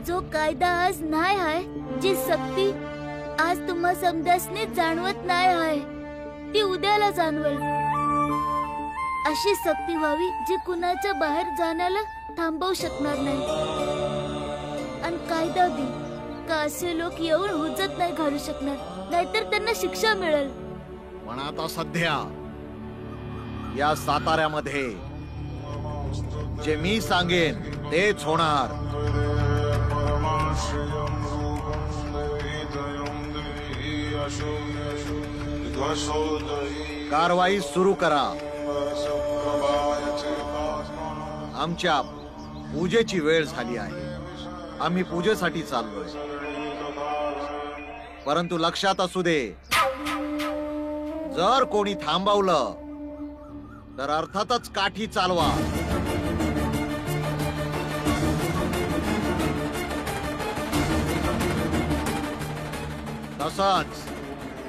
जो कायदा आज नाही आहे, जी सक्ती आज तुम्हा समजासने जाणवत नाही आहे, ती उद्याला जाणवेल. अशी सक्ती व्हावी जी कुणाच्या बाहेर जाण्याला थांबवू शकणार नाही. आणि कायदा बी का असे लोक येऊन हुज्जत नाही घालू शकणार, नाहीतर त्यांना शिक्षा मिळेल. पण आता सध्या या साताऱ्यामध्ये जे मी सांगेन तेच होणार. कारवाई सुरू करा. आमच्या पूजेची वेळ झाली आहे. आम्ही पूजेसाठी चाललोय. परंतु लक्षात असू दे, जर कोणी थांबवलं तर अर्थातच काठी चालवा. तसंच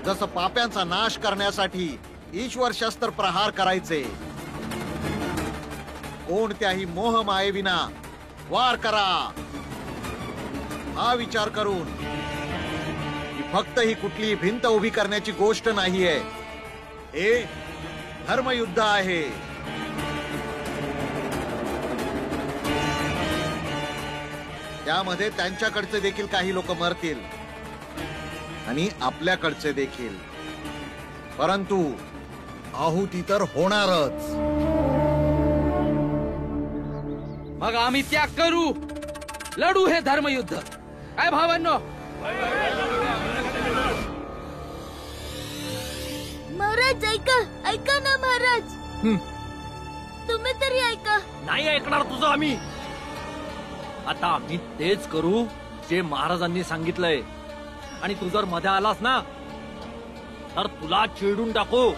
जसं पाप्यांचा नाश करण्यासाठी ईश्वर शस्त्र प्रहार करायचे, कोणत्याही मोहमायेविना वार करा. हा विचार करून की फक्त ही कुठली भिंत उभी करण्याची गोष्ट नाहीये, हे धर्मयुद्ध आहे. त्यामध्ये त्यांच्याकडचे देखील काही लोक मरतील आणि आपल्याकडचे देखील. परंतु आहुती तर होणारच. मग आम्ही त्याग करू, लढू हे धर्मयुद्ध. काय भावांनो? महाराज ऐका, ऐका ना महाराज. तुम्ही तरी ऐका. नाही ऐकणार तुझं आम्ही. आता आम्ही तेच करू जे महाराजांनी सांगितलंय. आणि तू जर मध्ये आलास ना तर तुला चिरडून टाकू.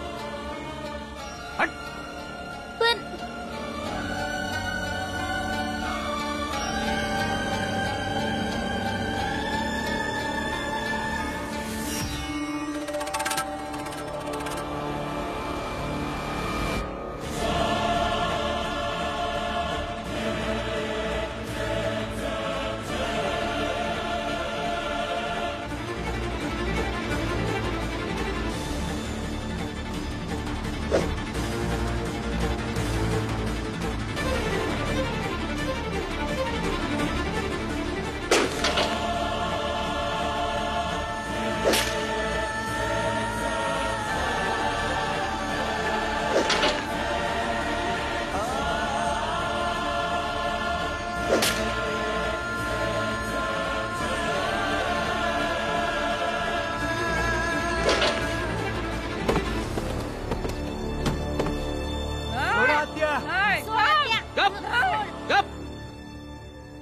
पण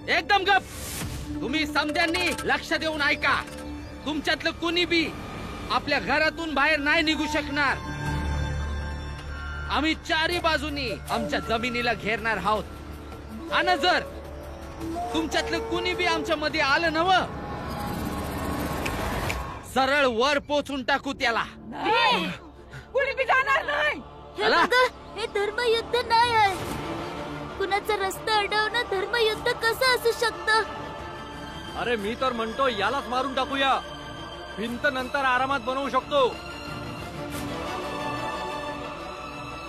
एकदम गप. तुम्ही समद्यांनी लक्ष देऊन ऐका. तुमच्यातलं कुणी बी आपल्या घरातून बाहेर नाही निघू शकणार. आम्ही चारी बाजूनी आमच्या जमिनीला घेरणार आहोत. आणि जर तुमच्यातलं कुणी बी आमच्या मध्ये आलं नव, सरळ वर पोचून टाकू त्याला. कुणी बी जाणार नाही. हे बघा, हे धर्मयुद्ध नाही आहे. कुणाचा रस्ता अडवणं धर्मयुद्ध कसं असू शकतं? अरे मी तर म्हणतो यालाच मारून टाकूया. भिंत नंतर आरामात बनवू शकतो.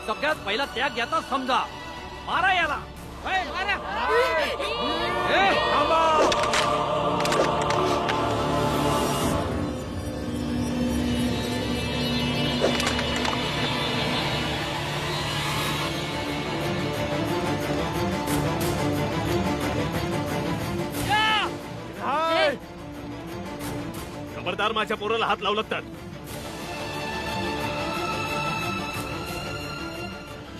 सगळ्यात पहिला त्याग याचा समजा. मारा याला. खबरदार, माझ्या पोराला हात लावू लागतात.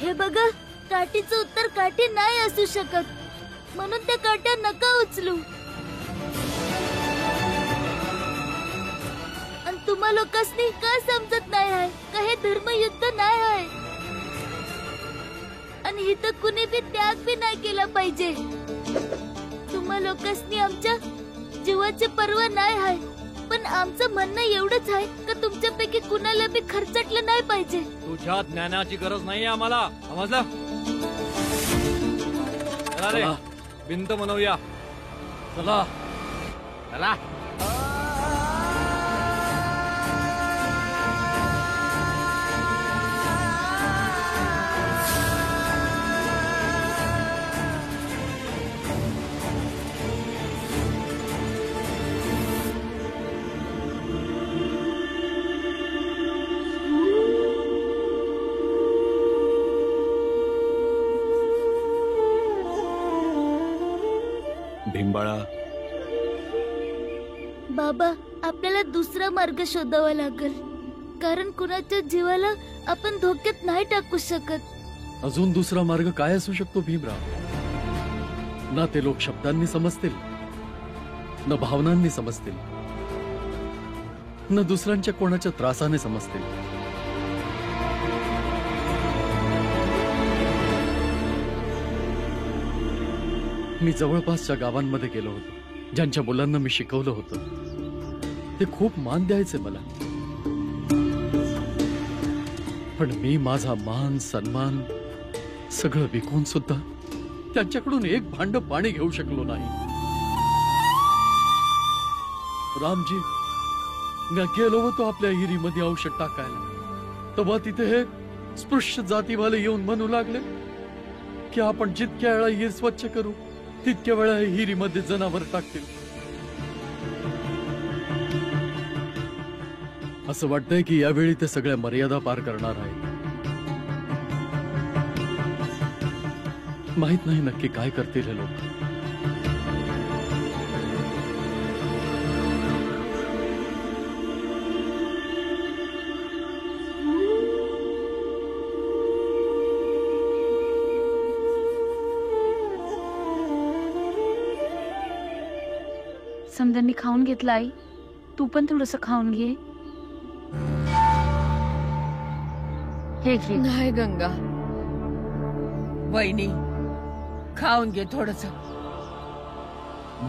हे बघा, काठीचं उत्तर काठी नाही असू शकत, म्हणून त्या काट्या नका उचलू. आणि तुम्हा लोकांनी का समजत नाही आहे का हे धर्मयुद्ध नाही आहे. आणि इथं कुणी बी त्याग बी नाही केला पाहिजे. तुम्हा लोकांनी आमच्या जीवाची पर्वा नाही आहे. पण आमचं म्हणणं एवढंच आहे का तुमच्यापैकी कुणाला बी खर्चटलं नाही पाहिजे. तुझ्या ज्ञानाची गरज नाही आम्हाला, समजलं? चला रे, भिंत बनवूया. चला. चला. भीमबाळा, बाबा आपल्याला दुसरा मार्ग शोधावा लागेल, कारण कुणाच्या जीवाला आपण धोक्यात नाही टाकू शकत. अजून दुसरा मार्ग काय असू शकतो भीमराव? ना ते लोक शब्दांनी समजतील, न भावनांनी समजतील, न दुसऱ्यांच्या कोणाच्या त्रासाने समजतील. मी जवळपासच्या गावांमध्ये गेलो होतो. ज्यांच्या मुलांना मी शिकवलं होतं ते खूप मान द्यायचे मला, पण मी माझा मान सन्मान सगळं विकून सुद्धा त्यांच्याकडून एक भांड पाणी घेऊ शकलो नाही. रामजी, मी गेलो होतो आपल्या हिरीमध्ये औषध टाकायला, तेव्हा तिथे हे स्पृश्य जातीवाले येऊन म्हणू लागले की आपण जितक्या वेळा हिर स्वच्छ करू तितक्या वेळा हिरीमध्ये जनावर टाकतील. असं वाटतंय की यावेळी ते सगळ्या मर्यादा पार करणार आहे. माहित नाही नक्की काय करतील हे लोक. समजांनी खाऊन घेतलं आई, तू पण थोडस खाऊन घे. हे घे. नाही गंगा, वहिनी खाऊन घे थोडस.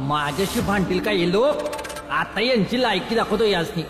माझ्याशी भांडतील का हे लोक? आता यांची लायकी दाखवतो यासनी.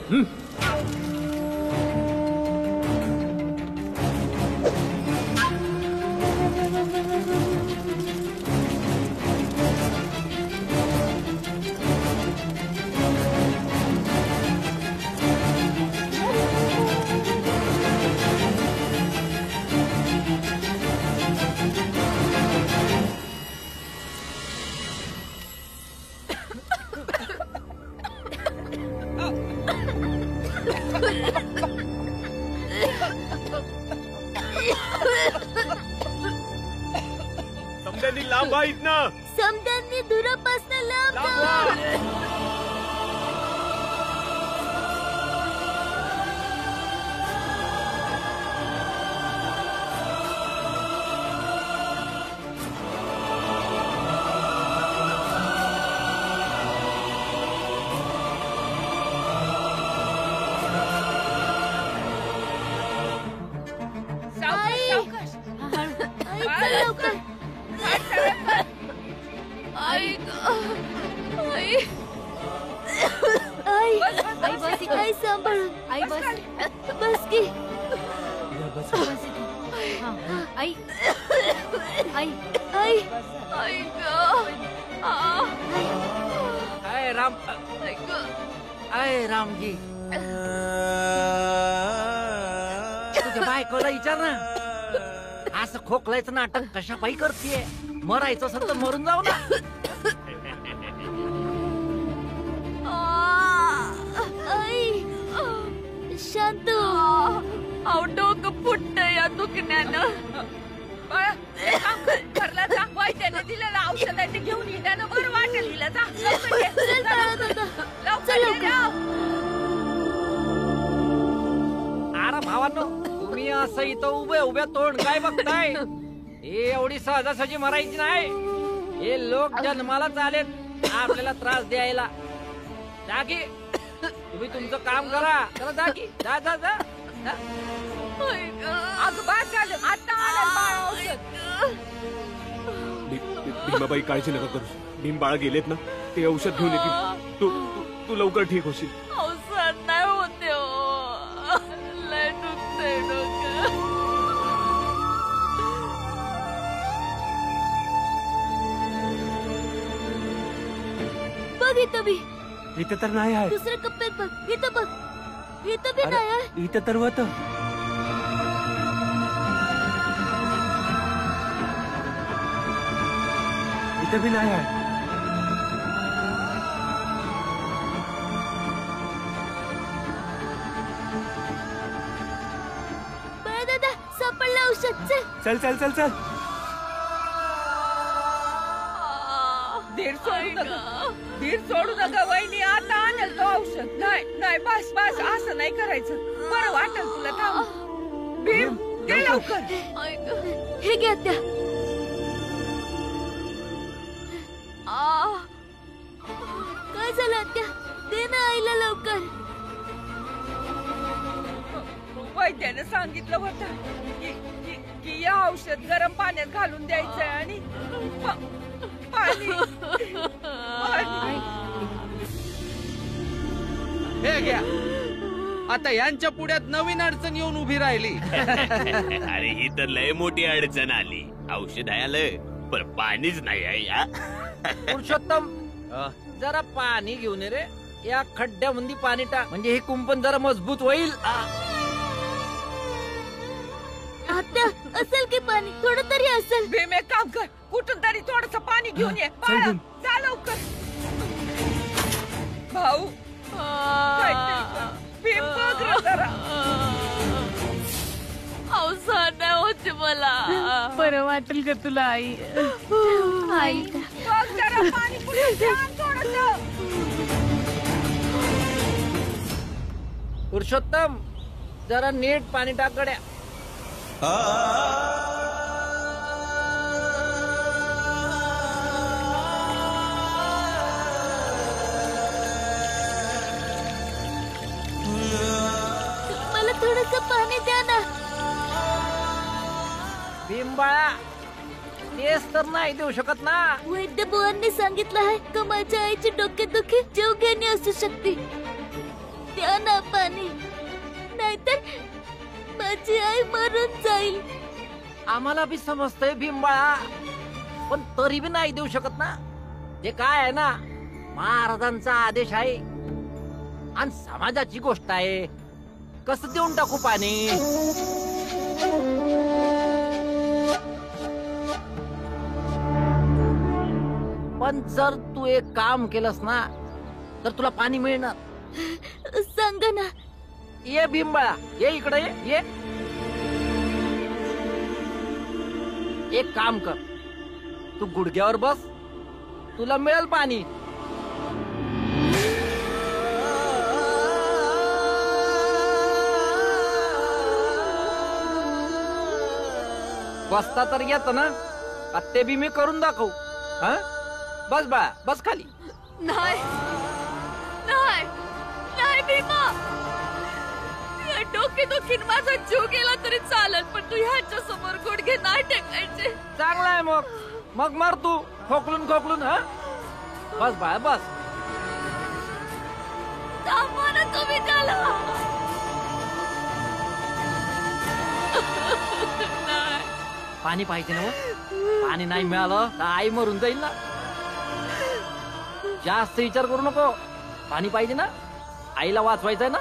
समद्यांनी लांब व्हा इथनं. समद्यांनी दुरापासून लांब लांब जावं. व्हा. सावकाश, आई, चल लवकर. आई आई, आई बस, आई सांभाळून. आई बस, बस की. आई आई आई, आई अय राम, अय रामजी, तुझ्या बायकोला विचार ना, असं खोकलायचं नाटक कशा पायी करतेय? मरायचं असेल तर मरून जाऊ ना. आई, शांत हो. अहो डोकं फुटत या दुखण्यानं. बाळा, एक काम कर, घरला जा. वैद्याने दिलेलं औषध आहे ते घेऊन ये, त्यानं बरं वाटेल. हिला जा लवकर ये. चल बाळा दादा, लवकर चल ये, लवकर. जाऊ. अरे भावांनो, तुम्ही असं इथं उभे उभ्या तोंड काय बघताय? हे एवढी सहजासहजी मरायची नाही. हे लोक जन्मालाच आलेत आपल्याला त्रास द्यायला. जा की, तुम्ही तुमचं काम करा. चला जा की, जा जा जा. अगं बस झालं, आता आलं बाळा औषध. भीमाबाई काळजी नका करू. भीमबाळा गेलेत ना, ते औषध घेऊन येतील. तू लवकर ठीक होशील. औषध नाही होते हो, लय दुखतंय डोकं. बघितलं मी, इथं तर नाही आहे. दुसऱ्या कप्प्यात बघ. इथं बघ. इथं बी नाही आहे. इथं तर होतं. इथं बी नाही आहे. बाळा दादा सापडलं औषध. चल. चल चल चल चल. धीर सोडू नका, धीर सोडू नका वहिनी. आता आणेल तो औषध. नाही नाही, बस बस, असं नाही करायचं. बरं वाटेल तुला. थांब भीम, दे लवकर. हे घ्या त्या. काय झालं त्या? दे ना आईला लवकर. वैद्याने सांगितलं होतं की या औषध गरम पाण्यात घालून द्यायचंय आणि पाणी. हे घ्या. आता यांच्या पुढ्यात नवीन अडचण येऊन उभी राहिली. अरे ही तर लय मोठी अडचण आली. औषध आलं पण पाणीच नाही आहे या. पुरुषोत्तम जरा पाणी घेऊन ये रे. या खड्ड्यामध्ये पाणी टाक, म्हणजे हे कुंपण जरा मजबूत होईल. आत्या असेल की पाणी? थोडं तरी असेल. भीम एक काम कर, कुठून तरी थोडस पाणी घेऊन ये. बाळा, जा लवकर. भाऊ काहीतरी कर. भीम बघ रे जरा. अवसर नाही होते मला. बरं वाटेल का तुला आई? आई बघ जरा पाणी कुठे ध्यान थोडंसं. पुरुषोत्तम जरा नीट पाणी टाक गड्या. मला थोडस पाणी द्या ना. बिंबाळा तेच तर नाही देऊ शकत ना. वैद्य बुवांनी सांगितलं आहे का माझ्या आईची डोकेदुखी जीवघेणी असू शकते. द्या ना पाणी, नाहीतर माझी आई मरून जाईल. आम्हाला बी समजतंय बिंबाळा, पण तरी बी नाही देऊ शकत ना. ते काय आहे ना, महाराजांचा आदेश आहे आणि समाजाची गोष्ट आहे. कसं देऊन टाकू पाणी? पण जर तू एक काम केलंस ना तर तुला पाणी मिळणार. सांगा ना. ये बिंबाळा, ये इकडे ये. एक काम कर, तू गुडघ्यावर बस, तुला मिळेल पाणी. बसता तर येत ना, ते बी मी करून दाखवू. हा बस बाळा, बस खाली. नाही नाही नाही भीमा. या डोकेदुखीन माझा जीव गेला तरी चालत, पण तू ह्याच्या समोर गुडघे नाही टेकायचे. चांगला आहे मग मार तू खोकलून खोकलून. हा बस बाळा बस. थांबवा ना तुम्ही त्याला. पाणी पाहिजे ना. पाणी नाही मिळालं तर आई मरून जाईल ना. जास्त विचार करू नको. पाणी पाहिजे ना, आईला वाचवायचंय ना.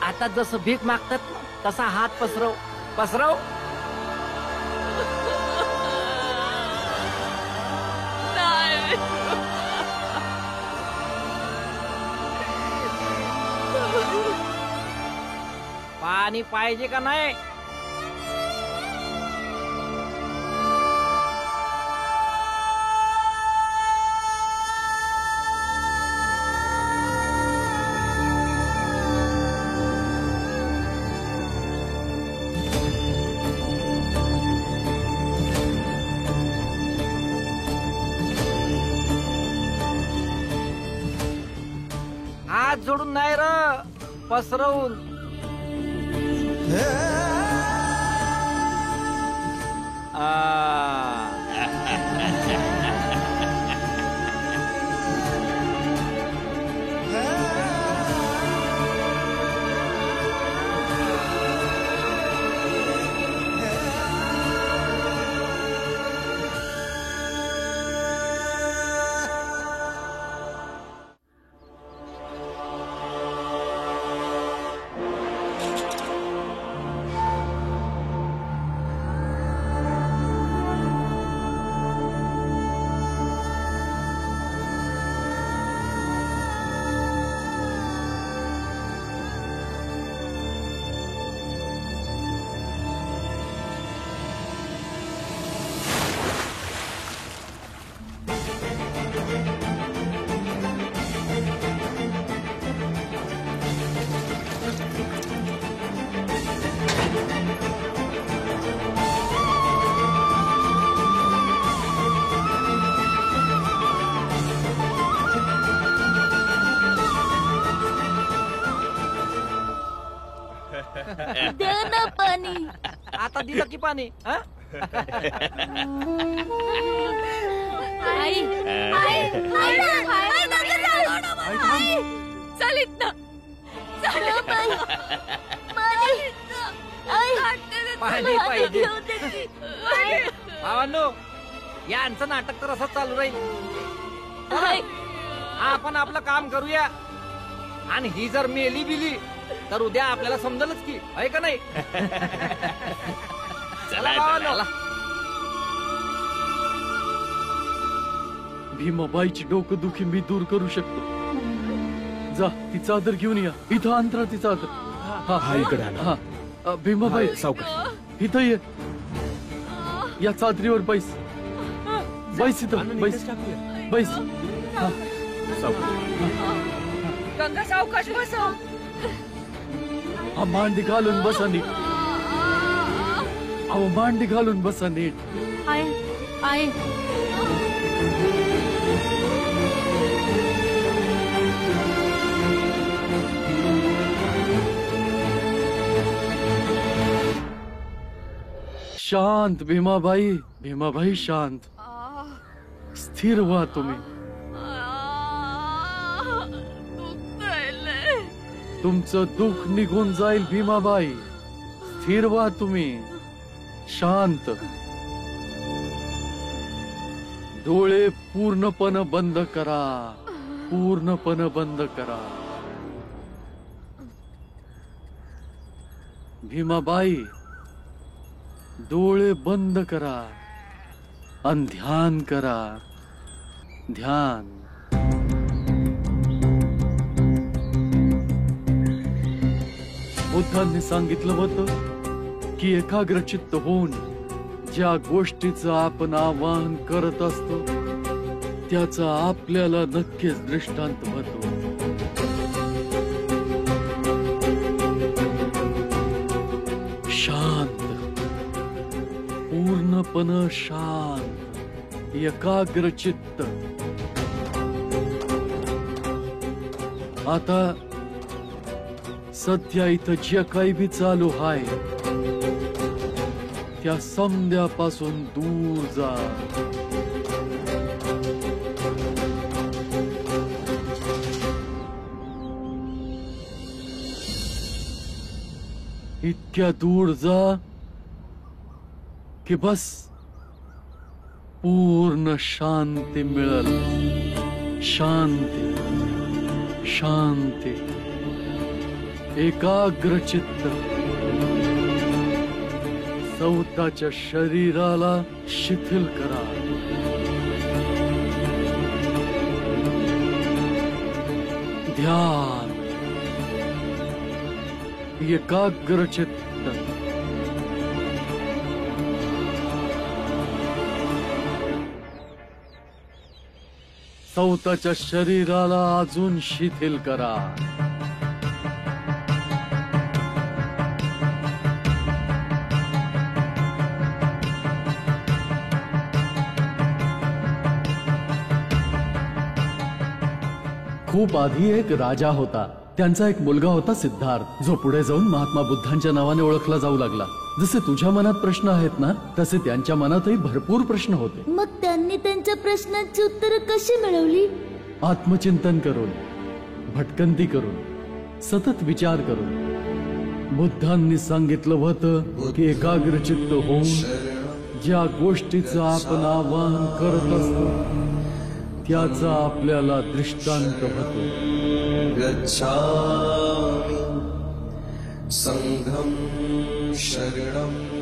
आता जसं भीक मागतात तसा हात पसरव पसरव. पाणी पाहिजे का नाही? हात जोडून नाही र, पसरवून. दे ना पाणी. आता दिलं की पाणी. आई चालित ना पाणी पाहिजे. भावांनो, यांचं नाटक तर असं चालू राहील. आपण आपलं काम करूया, आणि ही जर मेली बिली तर उद्या आपल्याला समजलच की, आहे का नाही? चला भावांनो. भीमाबाईची डोकंदुखी मी दूर करू शकतो. जा, ती चादर घेऊन या. इथं अंतरा ती चादर. हा इकडे आला. हा भीमाबाई, सावकाश. इथं ये. या चादरीवर बैस. बैस इथं, बैस बैस. गंगा सावकाश बसव. हा मांडी घालून बसा नीट. अहो मांडी घालून बसा नीट. आई शांत भीमाबाई. भीमाबाई शांत. स्थिर व्हा तुम्ही. तुमचं दुःख निघून जाईल भीमाबाई. स्थिर व्हा तुम्ही. शांत. डोळे पूर्णपणे बंद करा. पूर्णपणे बंद करा. भीमाबाई, डोळे बंद करा आणि ध्यान करा. ध्यान. बुद्धांनी सांगितलं होतं की एकाग्रचित्त होऊन ज्या गोष्टीचं आपण आवाहन करत असतो त्याचा आपल्याला नक्कीच दृष्टांत होतो. शांत. पूर्णपणे शांत. एकाग्रचित्त. आता सध्या इथं जे काही बी चालू आहे त्या समद्यापासून दूर जा. इतक्या दूर जा की बस पूर्ण शांती मिळेल. शांती. शांती. एकाग्रचित्त. स्वतःच्या शरीराला शिथिल करा. ध्यान. एकाग्रचित्त. स्वतःच्या शरीराला अजून शिथिल करा. खूप आधी एक राजा होता. त्यांचा एक मुलगा होता सिद्धार्थ, जो पुढे जाऊन महात्मा बुद्धांच्या नावाने ओळखला जाऊ लागला. जसे तुझ्या मनात प्रश्न आहेत ना, तसे त्यांच्या मनातही भरपूर प्रश्न होते. मग त्यांनी त्यांच्या प्रश्नांची उत्तरं कशी मिळवली? आत्मचिंतन करून, भटकंती करून, सतत विचार करून. बुद्धांनी सांगितलं होतं की एकाग्रचित्त होऊन ज्या गोष्टीचं आपण आवाहन करत असतो त्याचा आपल्याला दृष्टांत होतो. गच्छामि संघं शरणं